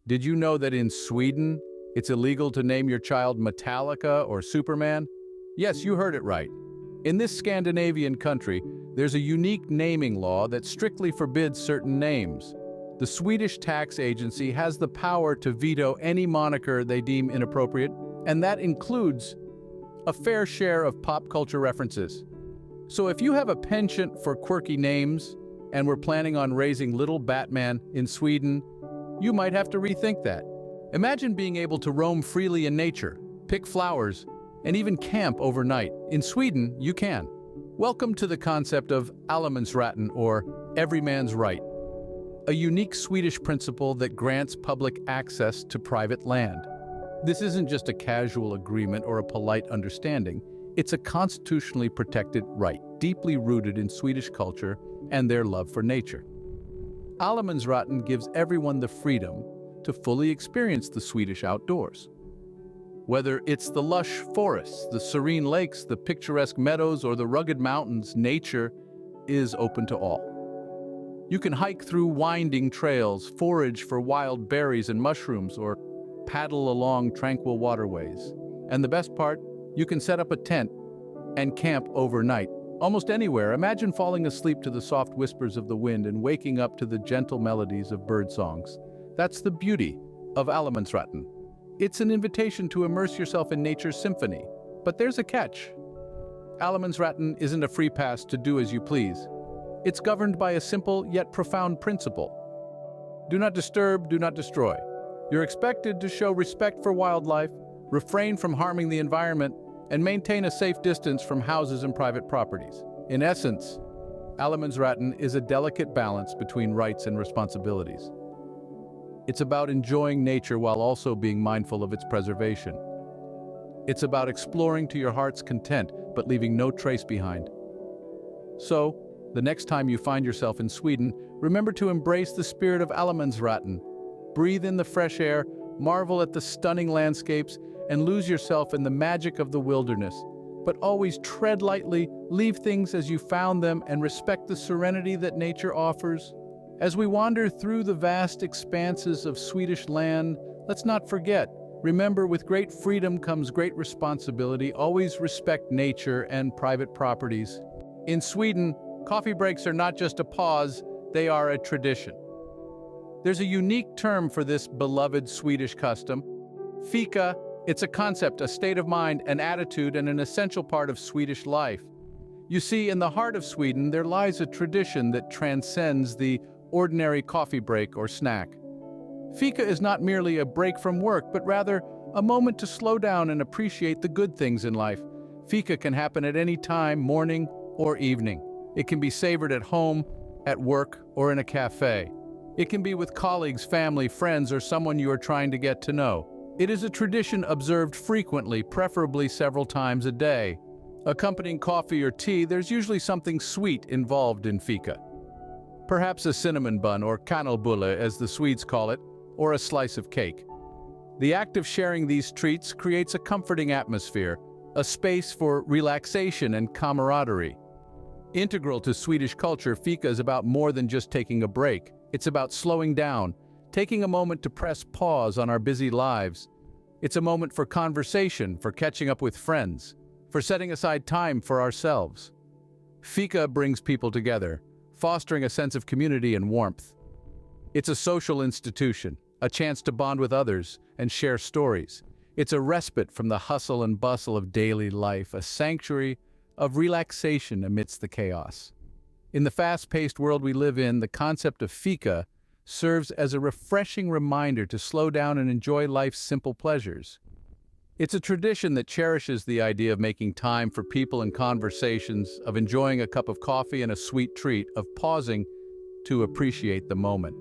Did you know that in Sweden, it's illegal to name your child Metallica or Superman? Yes, you heard it right. In this Scandinavian country, there's a unique naming law that strictly forbids certain names. The Swedish tax agency has the power to veto any moniker they deem inappropriate, and that includes a fair share of pop culture references. So if you have a penchant for quirky names and were planning on raising little Batman in Sweden, you might have to rethink that. Imagine being able to roam freely in nature, pick flowers, and even camp overnight. In Sweden, you can. Welcome to the concept of Allemansrätten, or every man's right, a unique Swedish principle that grants public access to private land. This isn't just a casual agreement or a polite understanding. It's a constitutionally protected right, deeply rooted in Swedish culture and their love for nature. Allemansrätten gives everyone the freedom to fully experience the Swedish outdoors. Whether it's the lush forests, the serene lakes, the picturesque meadows, or the rugged mountains, nature is open to all. You can hike through winding trails, forage for wild berries and mushrooms, or paddle along tranquil waterways. And the best part, you can set up a tent and camp overnight, almost anywhere. Imagine falling asleep to the soft whispers of the wind and waking up to the gentle melodies of bird songs. That's the beauty of Allemansrätten. It's an invitation to immerse yourself in nature's symphony. But there's a catch. Allemansrätten isn't a free pass to do as you please. It's governed by a simple yet profound principle. Do not disturb, do not destroy. You're expected to show respect for wildlife, refrain from harming the environment, and maintain a safe distance from houses and private properties. In essence, Allemansrätten is a delicate balance between rights and responsibilities. It's about enjoying nature while also being mindful of its preservation. It's about exploring to your heart's content, but leaving no trace behind. So, the next time you find yourself in Sweden, remember to embrace the spirit of Allemansrätten. Breathe in the fresh air, marvel at the stunning landscapes, and lose yourself in the magic of the wilderness. But always tread lightly, leave things as you found them, and respect the serenity that nature offers. As we wander through the vast expanses of Swedish land, let's not forget, remember, with great freedom comes great responsibility. Always respect nature and private properties. In Sweden, coffee breaks are not just a pause, they are a tradition. There's a unique term for this beloved Swedish custom. Fika, it's a concept, a state of mind, an attitude, and an essential part of Swedish life. You see, in the heart of Sweden, there lies a tradition that transcends the ordinary coffee break or snack. Fika is not merely a break from work, but rather a moment to slow down and appreciate the good things in life. Fika can happen at any time, morning or evening. It can be savored at home, at work, or in a cafe. It can be with colleagues, family, friends, or someone you are trying to get to know. It is a tradition observed frequently, preferably several times a day. Accompanying coffee or tea, there's usually something sweet involved in fika. Perhaps a cinnamon bun, or kanelbulle as the Swedes call it, or a slice of cake. The act of sharing these treats creates a comforting atmosphere, a space for relaxation and camaraderie. Integral to Swedish culture, fika is about more than just taking a break. It's about slowing down, taking a moment to press pause on our busy lives. It's a moment for conversation, for catching up with friends, for setting aside time for ourselves. Fika brings people together, fostering a sense of community and warmth. It's a social institution, a chance to bond with others and share stories. It's a respite from the hustle and bustle of daily life, a sanctuary of relaxation amidst the chaos. In the fast-paced world we live in, the concept of fika serves as a refreshing reminder to slow down and enjoy life's simple pleasures. It's a tradition that cherishes the idea of making time for people and conversations, of enjoying a cup of coffee and a sweet treat, of pausing to appreciate the moment.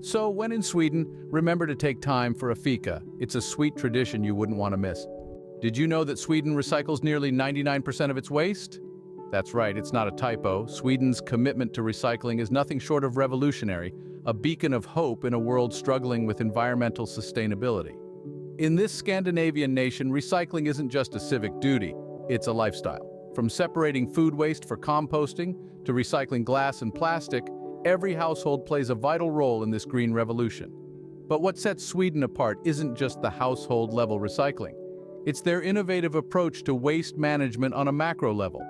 So, when in Sweden, remember to take time for a fika. It's a sweet tradition you wouldn't want to miss. Did you know that Sweden recycles nearly 99% of its waste? That's right, it's not a typo. Sweden's commitment to recycling is nothing short of revolutionary, a beacon of hope in a world struggling with environmental sustainability. In this Scandinavian nation, recycling isn't just a civic duty, it's a lifestyle. From separating food waste for composting to recycling glass and plastic, every household plays a vital role in this green revolution. But what sets Sweden apart isn't just the household-level recycling. It's their innovative approach to waste management on a macro level.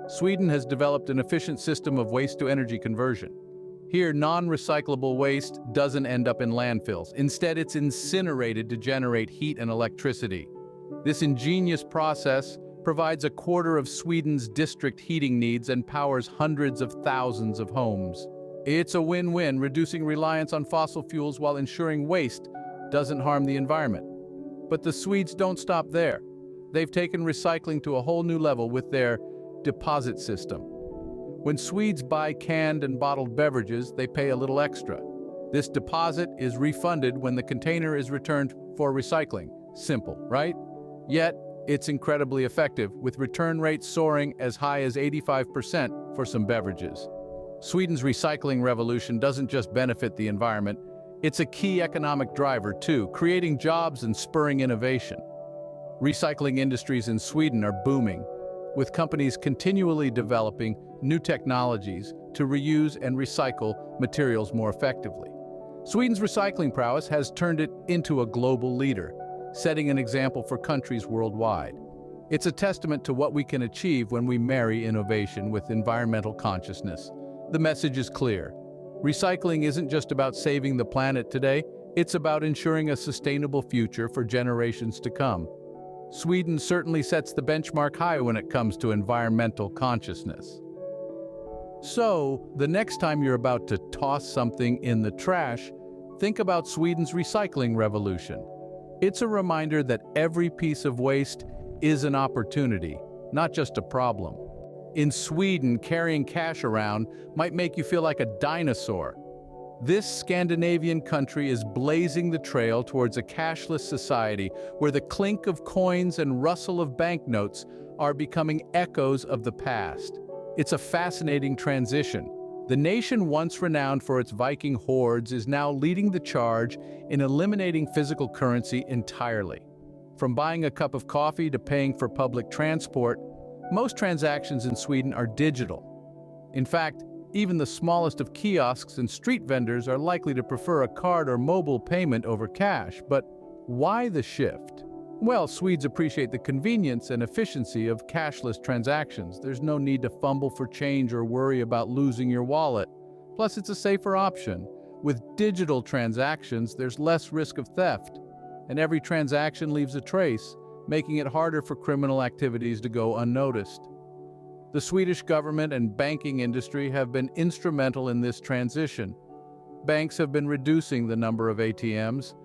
Sweden has developed an efficient system of waste-to-energy conversion. Here, non-recyclable waste doesn't end up in landfills. Instead, it's incinerated to generate heat and electricity. This ingenious process provides a quarter of Sweden's district heating needs and powers hundreds of thousands of homes. It's a win-win, reducing reliance on fossil fuels while ensuring waste doesn't harm the environment. But the Swedes don't stop there. They've taken recycling to a whole new level with their deposit system. When Swedes buy canned and bottled beverages, they pay a little extra. This deposit is refunded when the container is returned for recycling. Simple, right? Yet, it's incredibly effective, with return rates soaring as high as 85% for some beverages. Sweden's recycling revolution doesn't just benefit the environment, it's a key economic driver too, creating jobs and spurring innovation. Recycling industries in Sweden are booming, with companies continually developing new technologies to reuse and recycle materials more effectively. Sweden's recycling prowess has turned it into a global leader, setting an example for countries worldwide. It's a testament to what we can achieve when we marry innovation with environmental consciousness. The message is clear. Recycling isn't just about saving the planet today, it's about ensuring a sustainable future for generations to come. Sweden certainly sets the benchmark high when it comes to environmental consciousness. So, the next time you're about to toss something in the trash, think about Sweden's recycling revolution. It's a reminder that every piece of waste is an opportunity, not just a problem. In Sweden, carrying cash around might make you feel like a dinosaur. This Scandinavian country is blazing the trail towards a cashless society where the clink of coins and rustle of banknotes are becoming echoes of the past. It's a fascinating transition. The nation once renowned for its Viking hordes is now leading the charge in eliminating physical currency entirely. From buying a cup of coffee to paying for public transport, most transactions in Sweden are digital. In fact, even the smallest of kiosks and street vendors are likely to prefer a card or mobile payment over cash. But why the shift? Well, Swedes appreciate the convenience and efficiency of cashless transactions. There's no need to fumble for change or worry about losing your wallet. Plus, it's a safer option. With digital transactions, there's less risk of theft, and every transaction leaves a trace, making it harder for criminal activities to go unnoticed. The Swedish government and banking industry have been instrumental in this transition. Banks have been reducing the number of ATMs,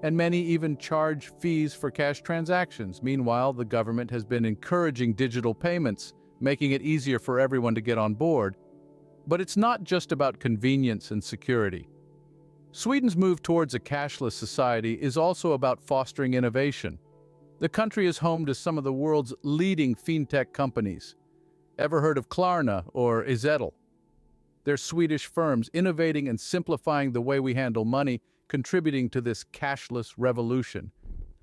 and many even charge fees for cash transactions. Meanwhile, the government has been encouraging digital payments, making it easier for everyone to get on board. But it's not just about convenience and security. Sweden's move towards a cashless society is also about fostering innovation. The country is home to some of the world's leading fintech companies. Ever heard of Klarna or Zettle? They're Swedish firms innovating and simplifying the way we handle money, contributing to this cashless revolution.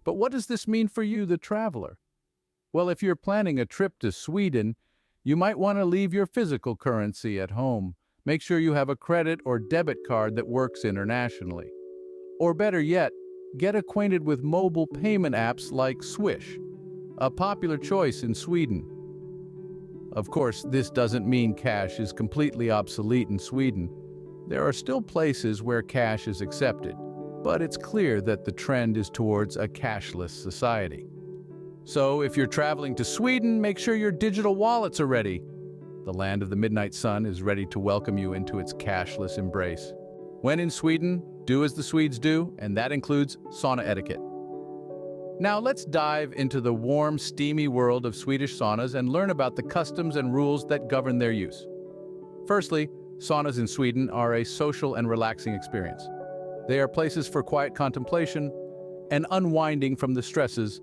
But what does this mean for you, the traveler? Well, if you're planning a trip to Sweden, you might want to leave your physical currency at home. Make sure you have a credit or debit card that works internationally. Or better yet, get acquainted with mobile payment apps like Swish, a popular choice in Sweden. Of course, this doesn't mean cash is completely obsolete in Sweden. There are still places where cash is accepted, but it's clear that the trend is towards a cashless society. So, if you're traveling to Sweden, make sure your digital wallets are ready. The land of the midnight sun is ready to welcome you into its cashless embrace. When in Sweden, do as the Swedes do, and that includes sauna etiquette. Now let's dive into the warm, steamy world of Swedish saunas and learn about the customs and rules that govern their use. Firstly, saunas in Sweden are a social and relaxing experience. They are places for quiet contemplation and unwinding from the stresses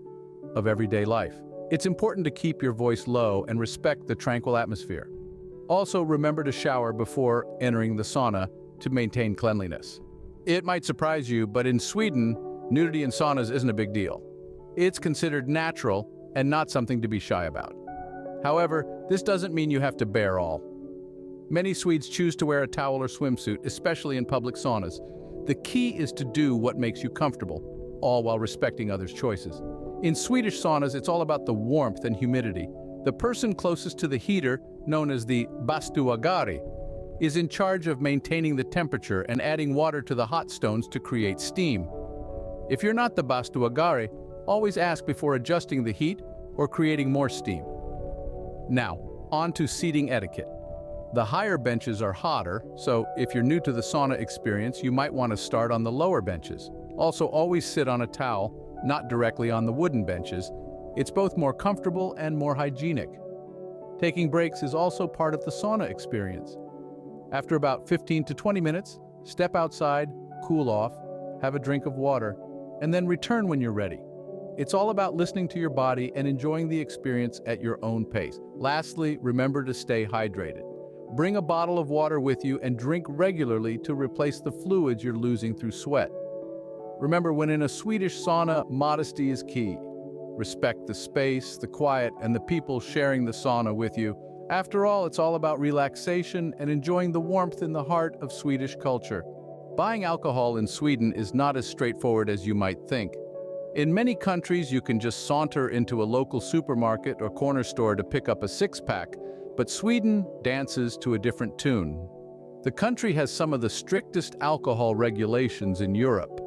of everyday life. It's important to keep your voice low and respect the tranquil atmosphere. Also, remember to shower before entering the sauna to maintain cleanliness. It might surprise you, but in Sweden, nudity in saunas isn't a big deal. It's considered natural and not something to be shy about. However, this doesn't mean you have to bear all. Many Swedes choose to wear a towel or swimsuit, especially in public saunas. The key is to do what makes you comfortable, all while respecting others' choices. In Swedish saunas, it's all about the warmth and humidity. The person closest to the heater, known as the bastuagari, is in charge of maintaining the temperature and adding water to the hot stones to create steam. If you're not the bastuagari, always ask before adjusting the heat or creating more steam. Now, on to seating etiquette. The higher benches are hotter, so if you're new to the sauna experience, you might want to start on the lower benches. Also, always sit on a towel, not directly on the wooden benches. It's both more comfortable and more hygienic. Taking breaks is also part of the sauna experience. After about 15 to 20 minutes, step outside, cool off, have a drink of water, and then return when you're ready. It's all about listening to your body and enjoying the experience at your own pace. Lastly, remember to stay hydrated. Bring a bottle of water with you and drink regularly to replace the fluids you're losing through sweat. Remember, when in a Swedish sauna, modesty is key. Respect the space, the quiet, and the people sharing the sauna with you. After all, it's all about relaxation and enjoying the warmth in the heart of Swedish culture. Buying alcohol in Sweden is not as straightforward as you might think. In many countries, you can just saunter into a local supermarket or corner store to pick up a six-pack, but Sweden dances to a different tune. The country has some of the strictest alcohol regulations in Europe,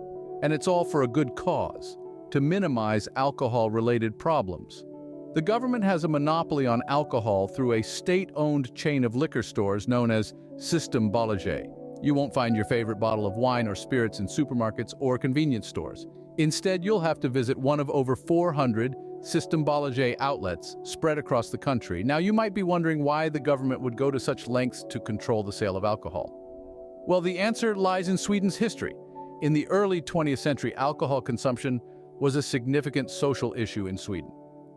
and it's all for a good cause, to minimize alcohol-related problems. The government has a monopoly on alcohol through a state-owned chain of liquor stores known as Systembolaget. You won't find your favorite bottle of wine or spirits in supermarkets or convenience stores. Instead, you'll have to visit one of over 400 Systembolaget outlets spread across the country. Now, you might be wondering why the government would go to such lengths to control the sale of alcohol. Well, the answer lies in Sweden's history. In the early 20th century, alcohol consumption was a significant social issue in Sweden.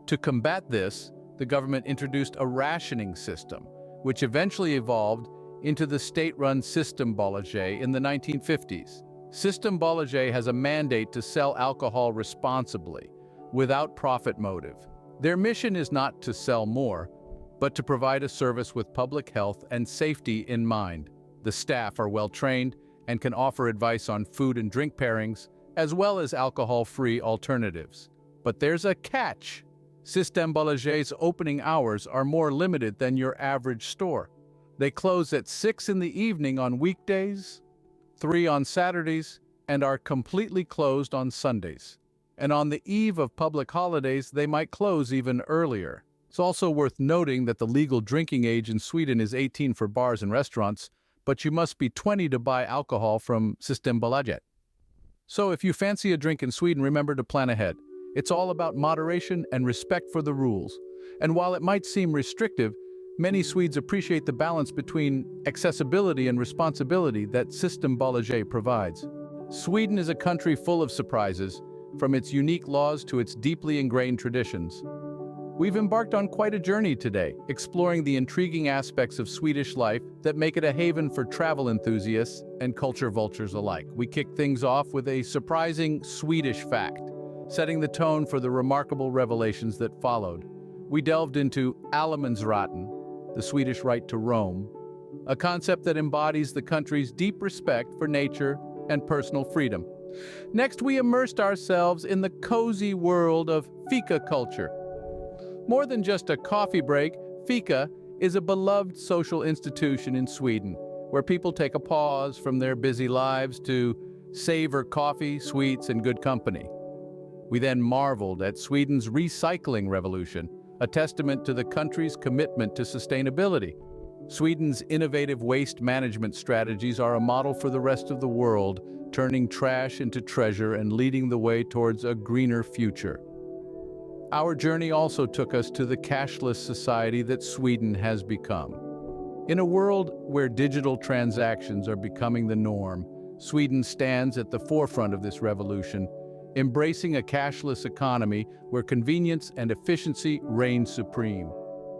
To combat this, the government introduced a rationing system, which eventually evolved into the state-run Systembolaget in the 1950s. Systembolaget has a mandate to sell alcohol responsibly, without profit motive. Their mission is not to sell more, but to provide a service with public health and safety in mind. The staff are well-trained and can offer advice on food and drink pairings, as well as alcohol-free alternatives. But there's a catch. Systembolaget's opening hours are more limited than your average store. They close at 6 in the evening on weekdays, 3 on Saturdays, and are completely closed on Sundays. And on the eve of public holidays, they might close even earlier. It's also worth noting that the legal drinking age in Sweden is 18 for bars and restaurants, but you must be 20 to buy alcohol from Systembolaget. So if you fancy a drink in Sweden, remember to plan ahead. It's all about moderation and respect for the rules. And while it might seem restrictive, many Swedes appreciate the balance between accessibility and responsibility that Systembolaget provides. Sweden is a country full of surprises, from its unique laws to its deeply ingrained traditions. We've embarked on quite a journey today, exploring the intriguing aspects of Swedish life that make it a haven for travel enthusiasts and culture vultures alike. We kicked things off with a surprising Swedish fact, setting the tone for the remarkable revelations that followed. We delved into Allemansrätten, the Swedish right to roam, a concept that embodies the country's deep respect for nature and personal freedom. Next, we immersed ourselves in the cozy world of Fika culture. More than just a coffee break, Fika is a beloved social institution in Sweden, where people take a pause from their busy lives to savor coffee, sweets, and good company. We then marveled at Sweden's recycling revolution, a testament to the country's commitment to sustainability. Sweden's innovative waste management strategies are a model for the rest of the world, turning trash into treasure and leading the way towards a greener future. Our journey also took us to the cashless society that Sweden has become. In a world where digital transactions are becoming the norm, Sweden stands at the forefront of this revolution, embracing a cashless economy where convenience and efficiency reign supreme.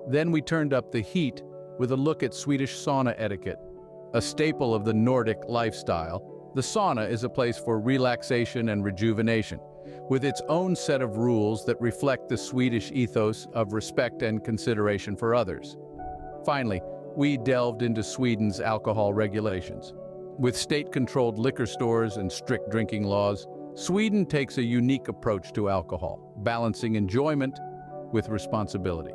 Then we turned up the heat with a look at Swedish sauna etiquette. A staple of the Nordic lifestyle, the sauna is a place for relaxation and rejuvenation, with its own set of rules that reflect the Swedish ethos of respect and consideration for others. Finally, we delved into Sweden's alcohol regulations. With state-controlled liquor stores and strict drinking laws, Sweden takes a unique approach to alcohol, balancing enjoyment with responsibility.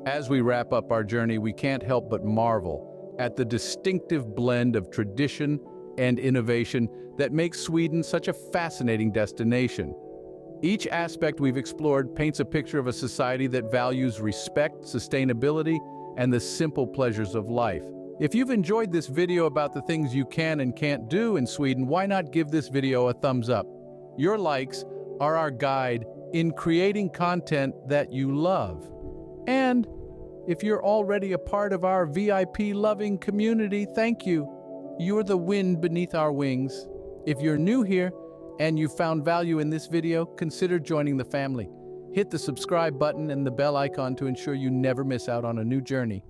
As we wrap up our journey, we can't help but marvel at the distinctive blend of tradition and innovation that makes Sweden such a fascinating destination. Each aspect we've explored paints a picture of a society that values respect, sustainability, and the simple pleasures of life. If you've enjoyed this video about the things you can and can't do in Sweden, why not give this video a thumbs up? Your likes are our guide in creating content that you love. And if you're already a part of our VIP-loving community, thank you. You're the wind beneath our wings. If you're new here and you found value in this video, consider joining the family. Hit the subscribe button and the bell icon to ensure you never miss out on a new journey.